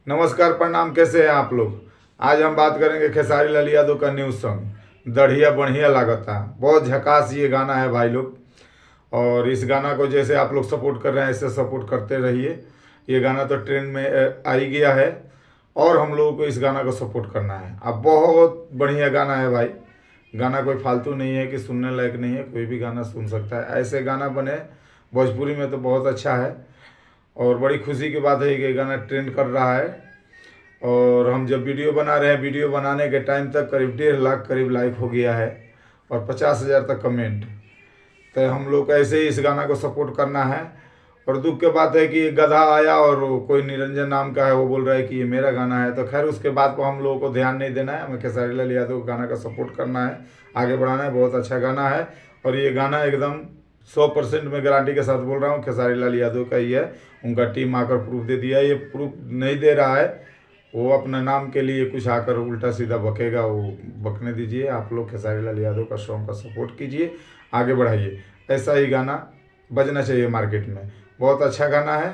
नमस्कार, प्रणाम। कैसे हैं आप लोग? आज हम बात करेंगे खेसारी लाल यादव का न्यू सॉन्ग दढ़िया बढ़िया लागता। बहुत झकास ये गाना है भाई लोग। और इस गाना को जैसे आप लोग सपोर्ट कर रहे हैं ऐसे सपोर्ट करते रहिए। ये गाना तो ट्रेंड में आ ही गया है और हम लोगों को इस गाना को सपोर्ट करना है। अब बहुत बढ़िया गाना है भाई। गाना कोई फालतू नहीं है कि सुनने लायक नहीं है, कोई भी गाना सुन सकता है। ऐसे गाना बने भोजपुरी में तो बहुत अच्छा है और बड़ी खुशी की बात है कि ये गाना ट्रेंड कर रहा है। और हम जब वीडियो बना रहे हैं, वीडियो बनाने के टाइम तक करीब 1.5 लाख करीब लाइक हो गया है और 50,000 तक कमेंट। तो हम लोग को ऐसे ही इस गाना को सपोर्ट करना है। और दुख की बात है कि गधा आया और कोई निरंजन नाम का है, वो बोल रहा है कि ये मेरा गाना है। तो खैर उसके बाद पर हम लोगों को ध्यान नहीं देना है, हमें खेसारी लाल यादव गाना का सपोर्ट करना है, आगे बढ़ाना है। बहुत अच्छा गाना है और ये गाना एकदम 100% में गारंटी के साथ बोल रहा हूँ खेसारी लाल यादव का ही है। उनका टीम आकर प्रूफ दे दिया है। ये प्रूफ नहीं दे रहा है, वो अपने नाम के लिए कुछ आकर उल्टा सीधा बकेगा, वो बकने दीजिए। आप लोग खेसारी लाल यादव का सॉन्ग का सपोर्ट कीजिए, आगे बढ़ाइए। ऐसा ही गाना बजना चाहिए मार्केट में। बहुत अच्छा गाना है,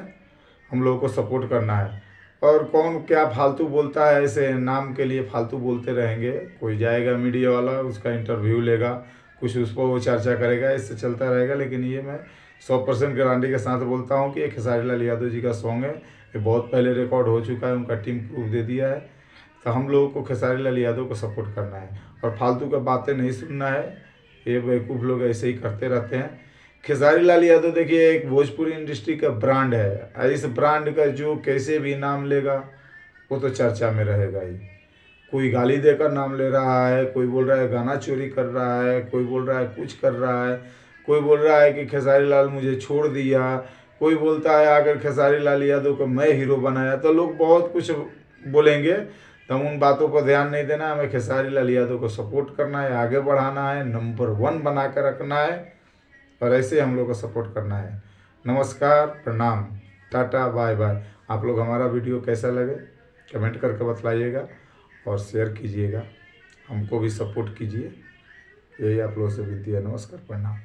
हम लोगों को सपोर्ट करना है। और कौन क्या फालतू बोलता है, ऐसे नाम के लिए फालतू बोलते रहेंगे। कोई जाएगा मीडिया वाला, उसका इंटरव्यू लेगा, कुछ उस पर वो चर्चा करेगा, इससे चलता रहेगा। लेकिन ये मैं 100% गारंटी के साथ बोलता हूँ कि ये खेसारी लाल यादव जी का सॉन्ग है। ये बहुत पहले रिकॉर्ड हो चुका है, उनका टीम प्रूफ दे दिया है। तो हम लोगों को खेसारी लाल यादव को सपोर्ट करना है और फालतू का बातें नहीं सुनना है। ये बेवकूफ़ लोग ऐसे ही करते रहते हैं। खेसारी लाल यादव देखिए एक भोजपुरी इंडस्ट्री का ब्रांड है। इस ब्रांड का जो कैसे भी नाम लेगा वो तो चर्चा में रहेगा ही। कोई गाली देकर नाम ले रहा है, कोई बोल रहा है गाना चोरी कर रहा है, कोई बोल रहा है कुछ कर रहा है, कोई बोल रहा है कि खेसारी लाल मुझे छोड़ दिया, कोई बोलता है अगर खेसारी लाल यादव को मैं हीरो बनाया। तो लोग बहुत कुछ बोलेंगे, तो हम उन बातों पर ध्यान नहीं देना। हमें खेसारी लाल यादव को सपोर्ट करना है, आगे बढ़ाना है, नंबर 1 बना कर रखना है और ऐसे हम लोग को सपोर्ट करना है। नमस्कार, प्रणाम, टाटा, बाय बाय। आप लोग हमारा वीडियो कैसा लगे कमेंट करके बतलाइएगा और शेयर कीजिएगा, हमको भी सपोर्ट कीजिए। यही आप लोगों से विनती है। नमस्कार, प्रणाम।